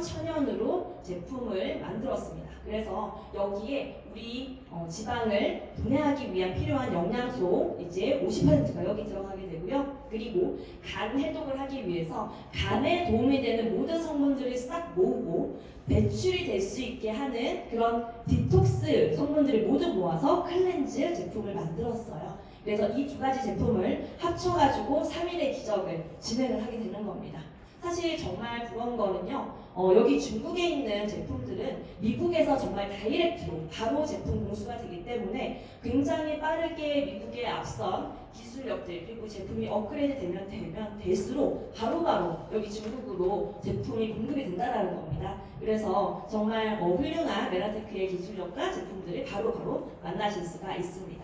천연으로 제품을 만들었습니다. 그래서 여기에 우리 지방을 분해하기 위한 필요한 영양소 이제 50%가 여기 들어가게 되고요. 그리고 간 해독을 하기 위해서 간에 도움이 되는 모든 성분들을 싹 모으고 배출이 될 수 있게 하는 그런 디톡스 성분들을 모두 모아서 클렌즈 제품을 만들었어요. 그래서 이 두 가지 제품을 합쳐가지고 3일의 기적을 진행을 하게 되는 겁니다. 사실 정말 부러운 거는요. 여기 중국에 있는 제품들은 미국에서 정말 다이렉트로 바로 제품 공수가 되기 때문에 굉장히 빠르게 미국에 앞선 기술력들 그리고 제품이 업그레이드 되면 될수록 바로바로 여기 중국으로 제품이 공급이 된다는 겁니다. 그래서 정말 훌륭한 메라테크의 기술력과 제품들을 바로바로 만나실 수가 있습니다.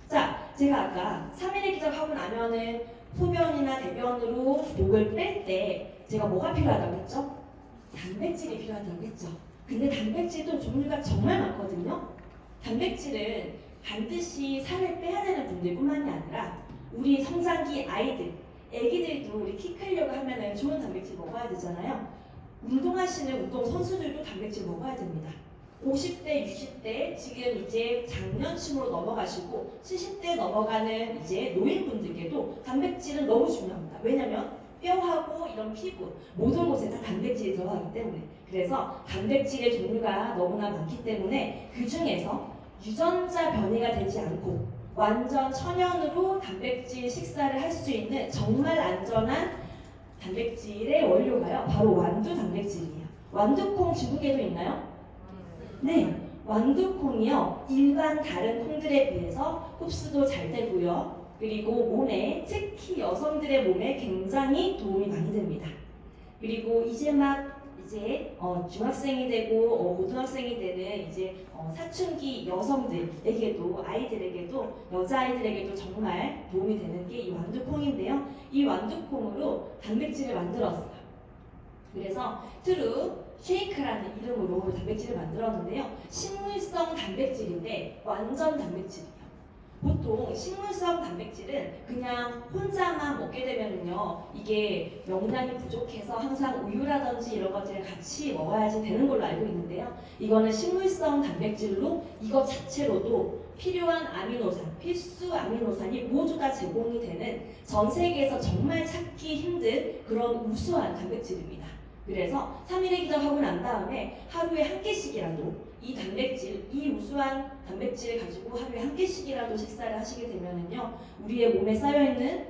자, 제가 아까 3일의 기적 하고 나면은 소변이나 대변으로 목을 뺄 때 제가 뭐가 필요하다고 했죠? 단백질이 필요하다고 했죠. 근데 단백질도 종류가 정말 많거든요. 단백질은 반드시 살을 빼야 되는 분들뿐만이 아니라 우리 성장기 아이들, 애기들도 우리 키 크려고 하면은 좋은 단백질 먹어야 되잖아요. 운동하시는 운동 선수들도 단백질 먹어야 됩니다. 50대, 60대, 지금 이제 장년층으로 넘어가시고 70대 넘어가는 이제 노인분들께도 단백질은 너무 중요합니다. 왜냐면 뼈하고 이런 피부 모든 곳에 다 단백질이 들어가기 때문에 그래서 단백질의 종류가 너무나 많기 때문에 그 중에서 유전자 변이가 되지 않고 완전 천연으로 단백질 식사를 할 수 있는 정말 안전한 단백질의 원료가요 바로 완두 단백질이에요. 완두콩 중국에도 있나요? 네, 완두콩이요 일반 다른 콩들에 비해서 흡수도 잘 되고요. 그리고 몸에 특히 여성들의 몸에 굉장히 도움이 많이 됩니다. 그리고 이제 중학생이 되고 고등학생이 되는 이제 사춘기 여성들에게도 아이들에게도 여자아이들에게도 정말 도움이 되는 게 이 완두콩인데요. 이 완두콩으로 단백질을 만들었어요. 그래서 트루 쉐이크라는 이름으로 단백질을 만들었는데요. 식물성 단백질인데 완전 단백질이에요. 보통 식물성 단백질은 그냥 혼자만 먹게 되면은요 이게 영양이 부족해서 항상 우유라든지 이런 것들을 같이 먹어야지 되는 걸로 알고 있는데요. 이거는 식물성 단백질로 이것 자체로도 필요한 아미노산, 필수 아미노산이 모두 다 제공이 되는 전 세계에서 정말 찾기 힘든 그런 우수한 단백질입니다. 그래서 3일의 기적하고 난 다음에 하루에 한 끼씩이라도 이 단백질, 이 우수한 단백질을 가지고 하루에 한 끼씩이라도 식사를 하시게 되면은요, 우리의 몸에 쌓여있는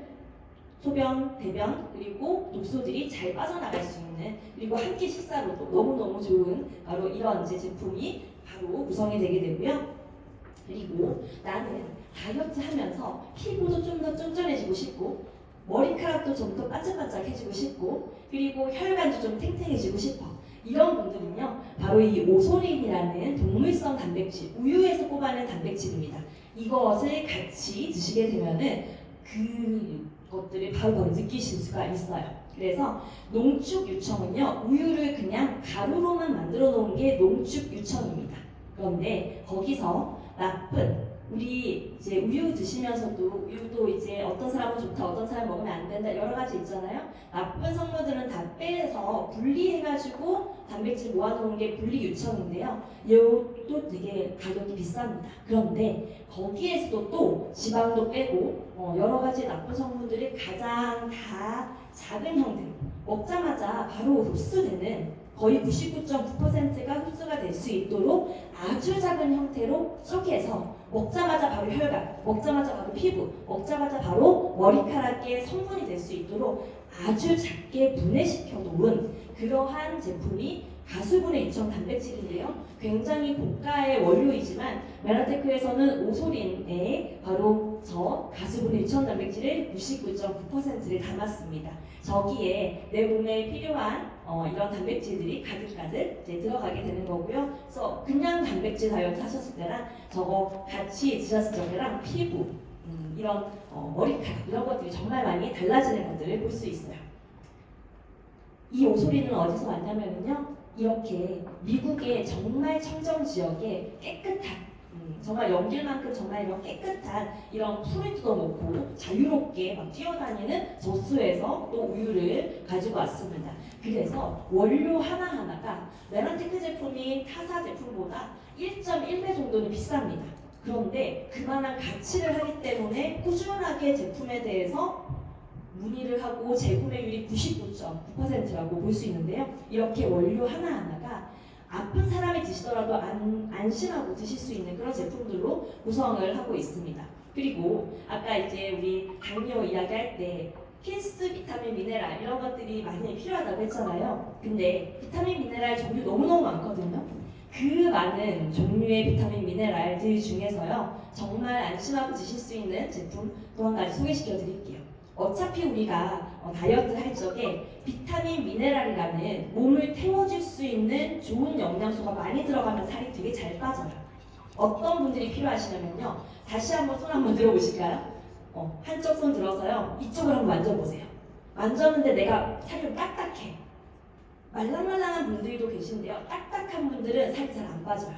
소변, 대변, 그리고 독소들이 잘 빠져나갈 수 있는, 그리고 한 끼 식사로도 너무너무 좋은 바로 이런 이제 제품이 바로 구성이 되게 되고요. 그리고 나는 다이어트 하면서 피부도 좀 더 쫀쫀해지고 싶고, 머리카락도 좀 더 반짝반짝해지고 싶고, 그리고 혈관도 좀 탱탱해지고 싶어. 이런 분들은요, 바로 이 오소린이라는 동물성 단백질, 우유에서 뽑아낸 단백질입니다. 이것을 같이 드시게 되면은 그것들을 바로 느끼실 수가 있어요. 그래서 농축유청은요, 우유를 그냥 가루로만 만들어 놓은 게 농축유청입니다. 그런데 거기서 나쁜 우리 이제 우유 드시면서도 우유도 이제 어떤 사람은 좋다, 어떤 사람은 먹으면 안 된다 여러 가지 있잖아요. 나쁜 성분들은 다 빼서 분리해가지고 단백질 모아놓은 게 분리유청인데요. 이것도 되게 가격이 비쌉니다. 그런데 거기에서도 또 지방도 빼고 여러 가지 나쁜 성분들이 가장 다 작은 형태로 먹자마자 바로 흡수되는 거의 99.9%가 흡수가 될 수 있도록 아주 작은 형태로 쪼개서 먹자마자 바로 혈관, 먹자마자 바로 피부, 먹자마자 바로 머리카락의 성분이 될 수 있도록 아주 작게 분해시켜 놓은 그러한 제품이 가수분해 유청 단백질인데요. 굉장히 고가의 원료이지만 메라테크에서는 오소린에 바로 저 가수분해 유청 단백질을 99.9%를 담았습니다. 저기에 내 몸에 필요한 이런 단백질들이 가득가득 이제 들어가게 되는 거고요. 그래서 그냥 단백질 다이어트 하셨을 때랑 저거 같이 드셨을 적이랑 피부 이런 머리카락 이런 것들이 정말 많이 달라지는 것들을 볼 수 있어요. 이 오소리는 어디서 왔냐면요. 이렇게 미국의 정말 청정 지역에 깨끗한 정말 연길만큼 정말 이런 깨끗한 이런 풀을 뜯어놓고 자유롭게 막 뛰어다니는 젖소에서 또 우유를 가지고 왔습니다. 그래서 원료 하나하나가 메란테크 제품이 타사 제품보다 1.1배 정도는 비쌉니다. 그런데 그만한 가치를 하기 때문에 꾸준하게 제품에 대해서 문의를 하고 재구매율이 99.9%라고 볼 수 있는데요. 이렇게 원료 하나하나가 아픈 사람이 드시더라도 안심하고 드실 수 있는 그런 제품들로 구성을 하고 있습니다. 그리고 아까 이제 우리 당뇨 이야기할 때 필수 비타민, 미네랄 이런 것들이 많이 필요하다고 했잖아요. 근데 비타민, 미네랄 종류 너무너무 많거든요. 그 많은 종류의 비타민, 미네랄들 중에서요. 정말 안심하고 드실 수 있는 제품 또 한 가지 소개시켜 드릴게요. 어차피 우리가 다이어트 할 적에 비타민, 미네랄이라는 몸을 태워줄 수 있는 좋은 영양소가 많이 들어가면 살이 되게 잘 빠져요. 어떤 분들이 필요하시냐면요. 다시 한번 손 한번 들어보실까요? 한쪽 손 들어서요. 이쪽을 한번 만져보세요. 만졌는데 내가 살이 좀 딱딱해. 말랑말랑한 분들도 계신데요. 딱딱한 분들은 살이 잘 안 빠져요.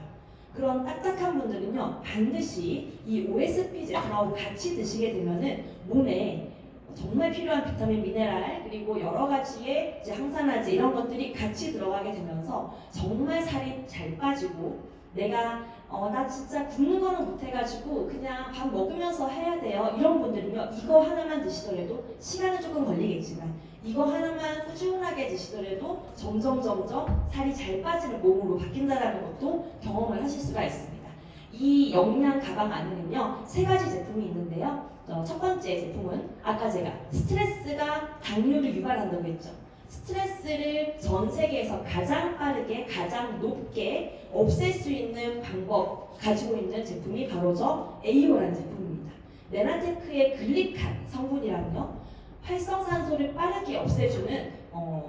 그런 딱딱한 분들은요. 반드시 이 OSP 제품하고 같이 드시게 되면은 몸에 정말 필요한 비타민, 미네랄 그리고 여러 가지의 이제 항산화제 이런 것들이 같이 들어가게 되면서 정말 살이 잘 빠지고 내가 나 진짜 굶는 거는 못해가지고 그냥 밥 먹으면서 해야 돼요. 이런 분들은요. 이거 하나만 드시더라도 시간은 조금 걸리겠지만 이거 하나만 꾸준하게 드시더라도 점점 살이 잘 빠지는 몸으로 바뀐다는 것도 경험을 하실 수가 있습니다. 이 영양 가방 안에는요. 3가지 제품이 있는데요. 첫 번째 제품은 아까 제가 스트레스가 당뇨를 유발한다고 했죠. 스트레스를 전 세계에서 가장 빠르게 가장 높게 없앨 수 있는 방법 가지고 있는 제품이 바로 저 AO라는 제품입니다. 메란테크의 글리칸 성분이랑요. 활성산소를 빠르게 없애주는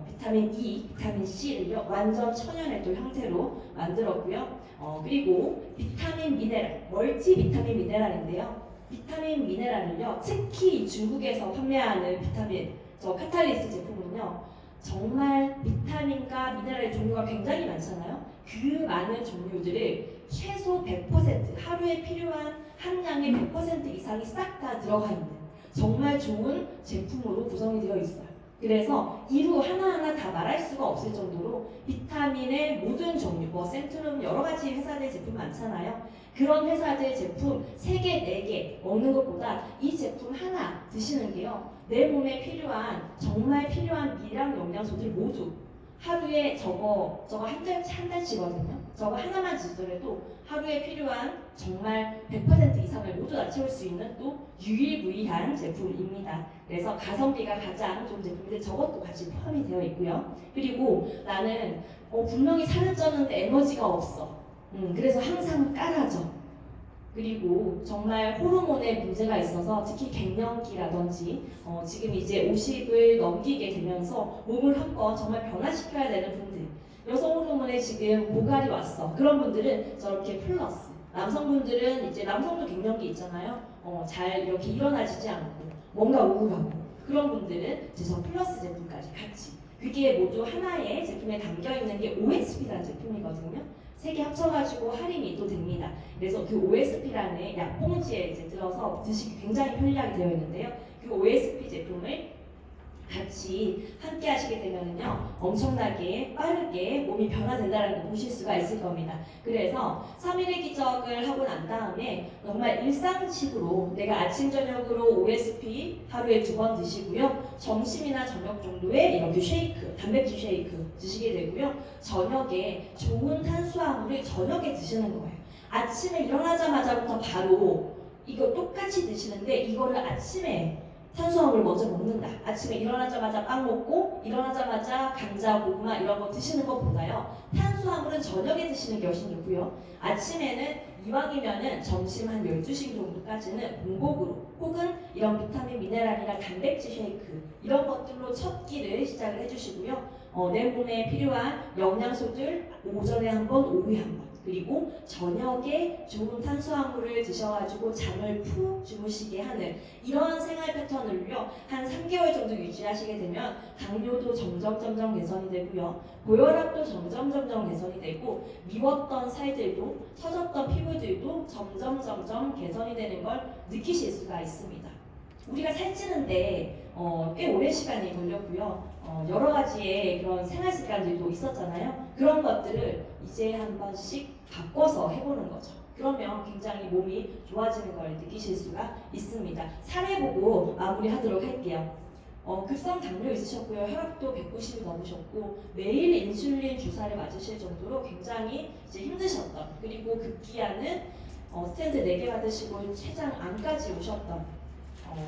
비타민 E, 비타민 C를요. 완전 천연의 형태로 만들었고요. 그리고 비타민 미네랄, 멀티 비타민 미네랄인데요. 비타민 미네랄은요. 특히 중국에서 판매하는 비타민 저 카탈리스 제품은요. 정말 비타민과 미네랄의 종류가 굉장히 많잖아요. 그 많은 종류들을 최소 100% 하루에 필요한 함량의 100% 이상이 싹 다 들어가 있는 정말 좋은 제품으로 구성이 되어 있어요. 그래서 이루 하나하나 다 말할 수가 없을 정도로 비타민의 모든 종류, 센트룸 여러 가지 회사들 제품 많잖아요. 그런 회사들 제품 3개, 4개 먹는 것보다 이 제품 하나 드시는 게요. 내 몸에 필요한 정말 필요한 미량 영양소들 모두 하루에 저거 한 달치거든요. 저거 하나만 드시더라도 하루에 필요한 정말 100% 이상을 모두 다 채울 수 있는 또 유일무이한 제품입니다. 그래서 가성비가 가장 좋은 제품인데 저것도 같이 포함이 되어 있고요. 그리고 나는 분명히 살을 쪘는데 에너지가 없어. 그래서 항상 깔아줘. 그리고 정말 호르몬에 문제가 있어서 특히 갱년기라든지 지금 이제 50을 넘기게 되면서 몸을 한번 정말 변화시켜야 되는 분들 여성 호르몬에 지금 고갈이 왔어. 그런 분들은 저렇게 플러스 남성분들은 이제 남성도 갱년기 있잖아요. 잘 이렇게 일어나지지 않고 뭔가 우울하고 그런 분들은 이제 저 플러스 제품까지 같이 그게 모두 하나의 제품에 담겨 있는 게 OSP라는 제품이거든요. 3개 합쳐가지고 할인이 또 됩니다. 그래서 그 OSP라는 약봉지에 이제 들어서 드시기 굉장히 편리하게 되어 있는데요. 그 OSP 제품을 같이 함께 하시게 되면요 엄청나게 빠르게 몸이 변화된다는 걸 보실 수가 있을 겁니다. 그래서 3일의 기적을 하고 난 다음에 정말 일상식으로 내가 아침 저녁으로 OSP 하루에 2번 드시고요. 점심이나 저녁 정도에 이렇게 쉐이크, 단백질 쉐이크 드시게 되고요. 저녁에 좋은 탄수화물을 저녁에 드시는 거예요. 아침에 일어나자마자부터 바로 이거 똑같이 드시는데 이거를 아침에 탄수화물을 먼저 먹는다. 아침에 일어나자마자 빵 먹고 일어나자마자 감자, 고구마 이런 거 드시는 것보다요. 탄수화물은 저녁에 드시는 게 훨씬 좋고요. 아침에는 이왕이면은 점심 한 12시 정도까지는 공복으로 혹은 이런 비타민, 미네랄이나 단백질 쉐이크 이런 것들로 첫 끼를 시작을 해주시고요. 내 몸에 필요한 영양소들 오전에 한 번, 오후에 한 번 그리고 저녁에 좋은 탄수화물을 드셔가지고 잠을 푹 주무시게 하는 이런 생활 패턴을요 한 3개월 정도 유지하시게 되면 당뇨도 점점 개선이 되고요, 고혈압도 점점 개선이 되고, 미웠던 살들도 처졌던 피부들도 점점 개선이 되는 걸 느끼실 수가 있습니다. 우리가 살찌는데 꽤 오랜 시간이 걸렸고요. 여러 가지의 그런 생활 습관들도 있었잖아요. 그런 것들을 이제 한 번씩 바꿔서 해보는 거죠. 그러면 굉장히 몸이 좋아지는 걸 느끼실 수가 있습니다. 사례 보고 마무리하도록 할게요. 급성 당뇨 있으셨고요. 혈압도 190이 넘으셨고 매일 인슐린 주사를 맞으실 정도로 굉장히 이제 힘드셨던, 그리고 급기야는 스탠드 4개 받으시고 췌장암까지 오셨던,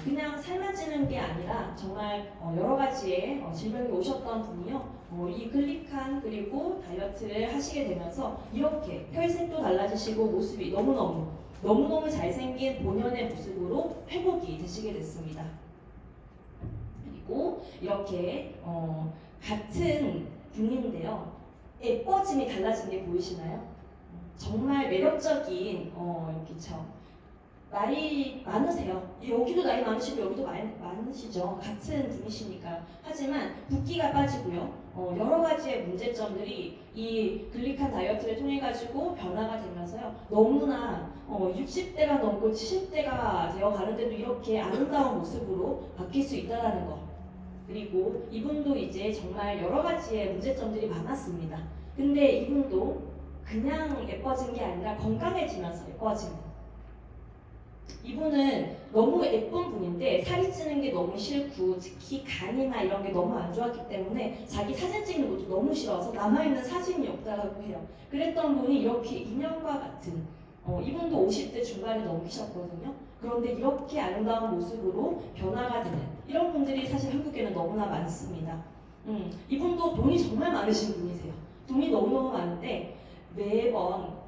그냥 살만 찌는 게 아니라 정말 여러 가지의 질병이 오셨던 분이요. 이 글리칸 그리고 다이어트를 하시게 되면서 이렇게 혈색도 달라지시고 모습이 너무너무 잘생긴 본연의 모습으로 회복이 되시게 됐습니다. 그리고 이렇게 같은 분인데요. 예뻐짐이 달라진 게 보이시나요? 정말 매력적인 나이 많으세요. 여기도 나이 많으시고 여기도 많으시죠. 같은 분이시니까. 하지만 붓기가 빠지고요. 여러 가지의 문제점들이 이 글리칸 다이어트를 통해 가지고 변화가 되면서요. 너무나 60대가 넘고 70대가 되어 가는데도 이렇게 아름다운 모습으로 바뀔 수 있다는 거. 그리고 이분도 이제 정말 여러 가지의 문제점들이 많았습니다. 근데 이분도 그냥 예뻐진 게 아니라 건강해지면서 예뻐집니다. 이분은 너무 예쁜 분인데 살이 찌는 게 너무 싫고 특히 간이나 이런 게 너무 안 좋았기 때문에 자기 사진 찍는 것도 너무 싫어서 남아있는 사진이 없다라고 해요. 그랬던 분이 이렇게 인형과 같은 이분도 50대 중반에 넘기셨거든요. 그런데 이렇게 아름다운 모습으로 변화가 되는 이런 분들이 사실 한국에는 너무나 많습니다. 이분도 돈이 정말 많으신 분이세요. 돈이 너무너무 많은데 매번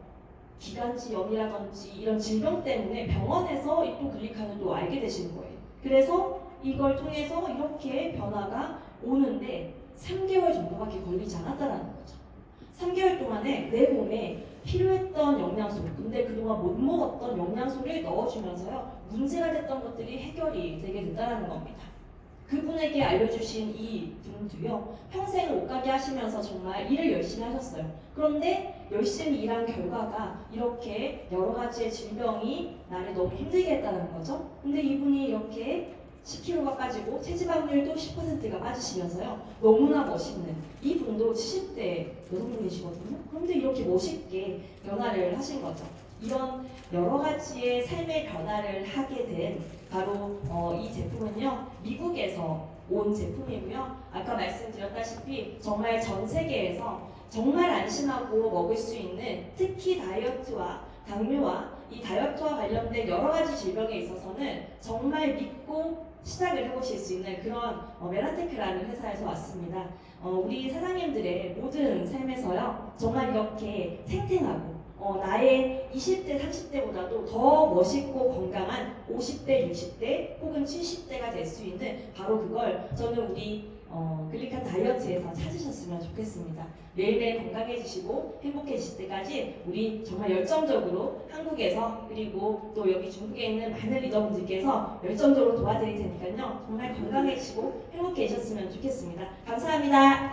기관지염이라든지 이런 질병 때문에 병원에서 이토글리칸을 또 알게 되신 거예요. 그래서 이걸 통해서 이렇게 변화가 오는데 3개월 정도밖에 걸리지 않았다는 거죠. 3개월 동안에 내 몸에 필요했던 영양소, 근데 그동안 못 먹었던 영양소를 넣어주면서요 문제가 됐던 것들이 해결이 되게 된다는 겁니다. 그분에게 알려주신 이 분도요 평생 못 가게 하시면서 정말 일을 열심히 하셨어요. 그런데 열심히 일한 결과가 이렇게 여러 가지의 질병이 나를 너무 힘들게 했다는 거죠. 근데 이분이 이렇게 10kg가 빠지고 체지방률도 10%가 빠지시면서요 너무나 멋있는, 이분도 70대 여성분이시거든요. 그런데 이렇게 멋있게 변화를 하신 거죠. 이런 여러 가지의 삶의 변화를 하게 된 바로 이 제품은요 미국에서 온 제품이고요. 아까 말씀드렸다시피 정말 전 세계에서 정말 안심하고 먹을 수 있는, 특히 다이어트와 당뇨와 이 다이어트와 관련된 여러 가지 질병에 있어서는 정말 믿고 시작을 해보실 수 있는 그런 메라테크라는 회사에서 왔습니다. 우리 사장님들의 모든 삶에서요 정말 이렇게 탱탱하고 나의 20대, 30대보다도 더 멋있고 건강한 50대, 60대 혹은 70대가 될 수 있는 바로 그걸 저는 우리 글리칸 다이어트에서 찾으셨으면 좋겠습니다. 매일매일 건강해지시고 행복해지실 때까지 우리 정말 열정적으로 한국에서 그리고 또 여기 중국에 있는 많은 리더분들께서 열정적으로 도와드릴 테니까요. 정말 건강해지시고 행복해지셨으면 좋겠습니다. 감사합니다.